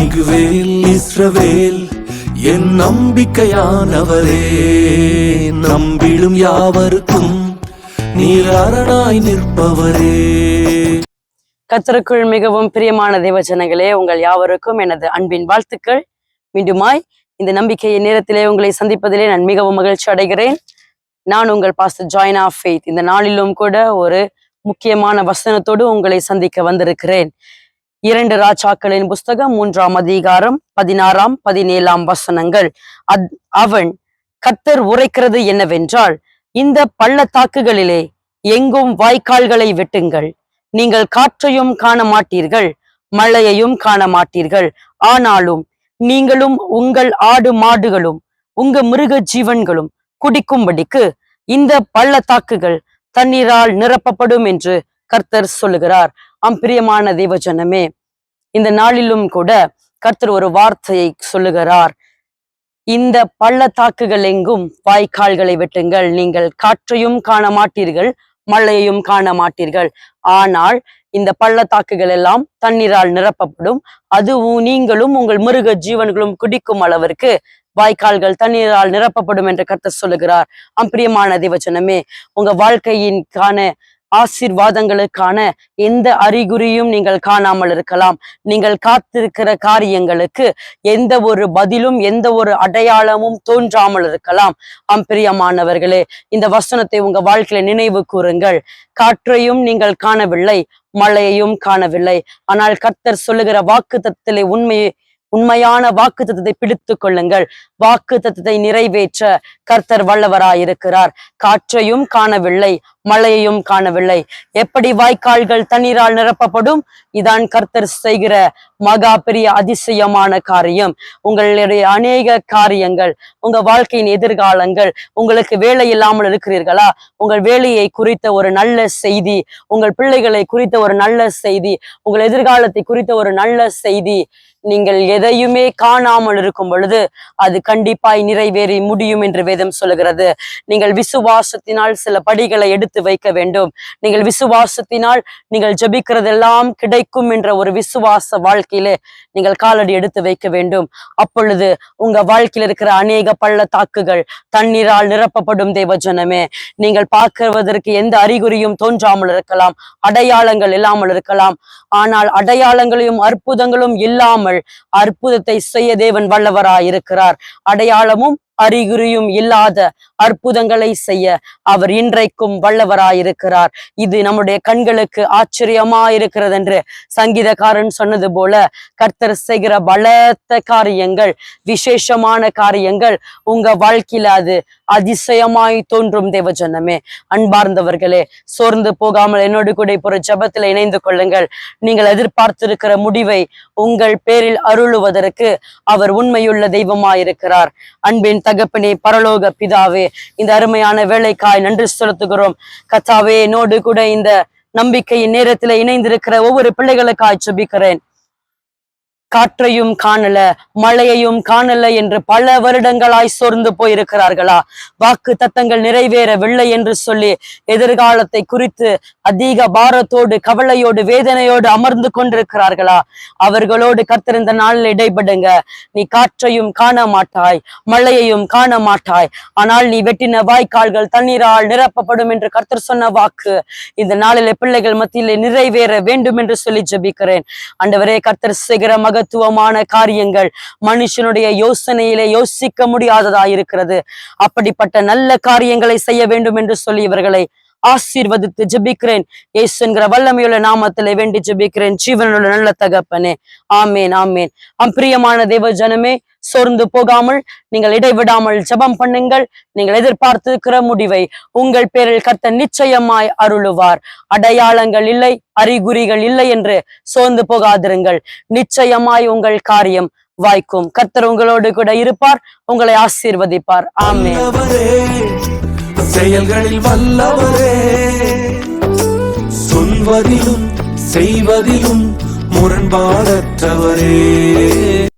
Emmanuel இஸ்ரவேல் என் நம்பிக்கையானவரே, நம்பிடும் யாவருக்கும் நீர் அரணாய் நிற்பவரே. கர்த்தருக்குள் மிகவும் பிரியமான தேவஜனங்களே, உங்கள் யாவருக்கும் எனது அன்பின் வாழ்த்துக்கள். மீண்டுமாய் இந்த நம்பிக்கையை நேரத்திலே உங்களை சந்திப்பதிலே நான் மிகவும் மகிழ்ச்சி அடைகிறேன். நான் உங்கள் பாஸ்டர் ஜாயின் ஆஃப் ஃபெய்த். இந்த நாளிலும் கூட ஒரு முக்கியமான வசனத்தோடு உங்களை சந்திக்க வந்திருக்கிறேன். 2 ராஜாக்களின் புஸ்தகம் 3ஆம் அதிகாரம் 16ஆம் 17ஆம் வசனங்கள். அவன் கர்த்தர் உரைக்கிறது என்னவென்றால், இந்த பள்ளத்தாக்குகளிலே எங்கும் வாய்க்கால்களை வெட்டுங்கள். நீங்கள் காற்றையும் காண மாட்டீர்கள், மழையையும் காண மாட்டீர்கள். ஆனாலும் நீங்களும் உங்கள் ஆடு மாடுகளும் உங்க மிருக ஜீவன்களும் குடிக்கும்படிக்கு இந்த பள்ளத்தாக்குகள் தண்ணீரால் நிரப்பப்படும் என்று கர்த்தர் சொல்லுகிறார். பிரியமான தேவஜனமே, இந்த நாளிலும் கூட கர்த்தர் ஒரு வார்த்தையை சொல்லுகிறார். இந்த பள்ளத்தாக்குகள் எங்கும் வாய்க்கால்களை வெட்டுங்கள். நீங்கள் காற்றையும் காண மாட்டீர்கள், மழையையும் காண மாட்டீர்கள். ஆனால் இந்த பள்ளத்தாக்குகள் எல்லாம் தண்ணீரால் நிரப்பப்படும். அது நீங்களும் உங்கள் மிருக ஜீவன்களும் குடிக்கும் அளவிற்கு வாய்க்கால்கள் தண்ணீரால் நிரப்பப்படும் என்று கர்த்தர் சொல்லுகிறார். பிரியமான தேவஜனமே, உங்க வாழ்க்கையின்கான ஆசீர்வாதங்களுக்கான எந்த அறிகுறியும் நீங்கள் காணாமல் இருக்கலாம். நீங்கள் காத்திருக்கிற காரியங்களுக்கு எந்த ஒரு பதிலும் எந்த ஒரு அடையாளமும் தோன்றாமல் இருக்கலாம். பிரியமானவர்களே, இந்த வசனத்தை உங்க வாழ்க்கையில நினைவு கூறுங்கள். காற்றையும் நீங்கள் காணவில்லை, மழையையும் காணவில்லை. ஆனால் கர்த்தர் சொல்லுகிற வாக்குத்தத்தத்திலே உண்மையான வாக்குத்தத்தத்தை பிடித்து கொள்ளுங்கள். வாக்குத்தத்தத்தை நிறைவேற்ற கர்த்தர் வல்லவராயிருக்கிறார். காற்றையும் காணவில்லை, மழையையும் காணவில்லை. எப்படி வாய்க்கால்கள் தண்ணீரால் நிரப்பப்படும்? இதான் கர்த்தர் செய்கிற மகா பெரிய அதிசயமான காரியம். உங்களுடைய அநேக காரியங்கள், உங்க வாழ்க்கையின் எதிர்காலங்கள், உங்களுக்கு வேலை இல்லாமல் இருக்கிறீர்களா? உங்கள் வேலையை குறித்த ஒரு நல்ல செய்தி, உங்கள் பிள்ளைகளை குறித்த ஒரு நல்ல செய்தி, உங்கள் எதிர்காலத்தை குறித்த ஒரு நல்ல செய்தி. நீங்கள் எதையுமே காணாமல் இருக்கும் பொழுது அது கண்டிப்பாய் நிறைவேறி முடியும் என்று வேதம் சொல்லுகிறது. நீங்கள் விசுவாசத்தினால் சில படிகளை எடுத்து வைக்க வேண்டும். நீங்கள் விசுவாசத்தினால் நீங்கள் ஜெபிக்கிறதெல்லாம் கிடைக்கும் என்ற ஒரு விசுவாச வாழ்க்கையிலே நீங்கள் காலடி எடுத்து வைக்க வேண்டும். அப்பொழுது உங்க வாழ்க்கையில் இருக்கிற அநேக பள்ளத்தாக்குகள் தண்ணீரால் நிரப்பப்படும். தேவஜனமே, நீங்கள் பார்க்குவதற்கு எந்த அறிகுறியும் தோன்றாமல் இருக்கலாம், அடையாளங்கள் இல்லாமல் இருக்கலாம். ஆனால் அடையாளங்களையும் அற்புதங்களும் இல்லாமல் அற்புதத்தை செய்ய தேவன் வல்லவராயிருக்கிறார். அடையாளமும் அறிகுறியும் இல்லாத அற்புதங்களை செய்ய அவர் இன்றைக்கும் வல்லவராயிருக்கிறார். இது நம்முடைய கண்களுக்கு ஆச்சரியமாயிருக்கிறது என்று சங்கீதக்காரன் சொன்னது போல, கர்த்தர் செய்கிற பலத்த காரியங்கள், விசேஷமான காரியங்கள் உங்க வாழ்க்கையில அது அதிசயமாய் தோன்றும். தேவஜனமே, அன்பார்ந்தவர்களே, சோர்ந்து போகாமல் என்னோடு கூட இப்போ ஒரு ஜெபத்தில் இணைந்து கொள்ளுங்கள். நீங்கள் எதிர்பார்த்திருக்கிற முடிவை உங்கள் பேரில் அருளுவதற்கு அவர் உண்மையுள்ள தெய்வமாயிருக்கிறார். அன்பின் தகப்பனே, பரலோக பிதாவே, இந்த அருமையான வேலைக்காய் நன்றி செலுத்துகிறோம். கர்த்தாவே, என்னோடு கூட இந்த நம்பிக்கையின் நேரத்தில் இணைந்திருக்கிற ஒவ்வொரு பிள்ளைகளுக்காய் ஜெபிக்கிறேன். காற்றையும் காணல, மழையையும் காணல என்று பல வருடங்களாய் சோர்ந்து போயிருக்கிறார்களா? வாக்கு தத்தங்கள் நிறைவேறவில்லை என்று சொல்லி எதிர்காலத்தை குறித்து அதிக பாரத்தோடு, கவலையோடு, வேதனையோடு அமர்ந்து கொண்டிருக்கிறார்களா? அவர்களோடு கர்த்தர் இந்த நாளில் இடைபடுங்க. நீ காற்றையும் காண மாட்டாய், மழையையும் காண மாட்டாய். ஆனால் நீ வெட்டின வாய்க்கால்கள் தண்ணீரால் நிரப்பப்படும் என்று கர்த்தர் சொன்ன வாக்கு இந்த நாளில் பிள்ளைகள் மத்தியிலே நிறைவேற வேண்டும் என்று சொல்லி ஜெபிக்கிறேன். ஆண்டவரே, கர்த்தர் செய்கிற மகத்துவமான காரியங்கள் மனுஷனுடைய யோசனையிலே யோசிக்க முடியாததா இருக்கிறது. அப்படிப்பட்ட நல்ல காரியங்களை செய்ய வேண்டும் என்று சொல்லி இவர்களை ஆசீர்வதித்து ஜெபிக்கிறேன். இயேசு என்கிற வல்லமையுள்ள நாமத்திலே வேண்டி ஜெபிக்கிறேன், ஜீவனுள்ள நல்ல தகப்பனே. ஆமேன், ஆமேன். பிரியமான தேவ ஜனமே, சோர்ந்து போகாமல் நீங்கள் இடைவிடாமல் ஜெபம் பண்ணுங்கள். நீங்கள் எதிர்பார்த்திருக்கிற முடிவை உங்கள் பேரில் கர்த்தர் நிச்சயமாய் அருளுவார். அடையாளங்கள் இல்லை, அறிகுறிகள் இல்லை என்று சோர்ந்து போகாதிருங்கள். நிச்சயமாய் உங்கள் காரியம் வாய்க்கும். கர்த்தர் உங்களோடு கூட இருப்பார், உங்களை ஆசீர்வதிப்பார். ஆமென். செயல்களில் வல்லவரே, சொல்வதிலும் செய்வதிலும் முரண்பாடற்றவரே.